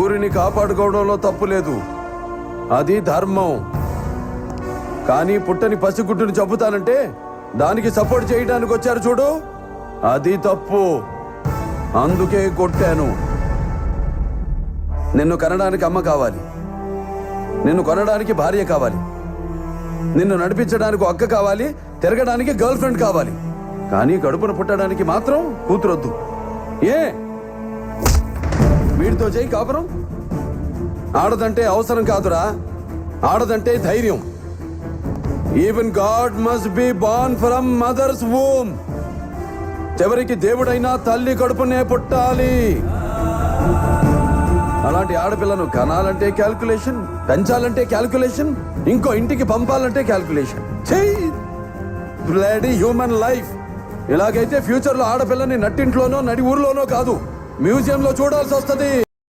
ఊరిని కాపాడుకోవడంలో తప్పు లేదు, అది ధర్మం. కానీ పుట్టని పసిగుడ్డుని చంపుతానంటే దానికి సపోర్ట్ చేయడానికి వచ్చారు చూడు, అది తప్పు. అందుకే కొట్టాను. నిన్ను కనడానికి అమ్మ కావాలి, నిన్ను కొనడానికి భార్య కావాలి, నిన్ను నడిపించడానికి అక్క కావాలి, తిరగడానికి గర్ల్ ఫ్రెండ్ కావాలి. కానీ కడుపున పుట్టడానికి మాత్రం కూతురొద్దు. ఏ వీడితో చేయి కాపురం? ఆడదంటే అవసరం కాదురా, ఆడదంటే ధైర్యం. Even God must be born from mothers womb. చివరికి దేవుడైనా తల్లి కడుపునే పుట్టాలి. అలాంటి ఆడపిల్లను కనాలంటే క్యాల్కులేషన్, పెంచాలంటే క్యాల్కులేషన్, ఇంకో ఇంటికి పంపాలంటే క్యాల్కులేషన్. Bloody human life. ఇలాగైతే ఫ్యూచర్ లో ఆడపిల్లని నట్టింట్లోనో నడి ఊర్లోనో కాదు, మ్యూజియంలో చూడాల్సి వస్తుంది.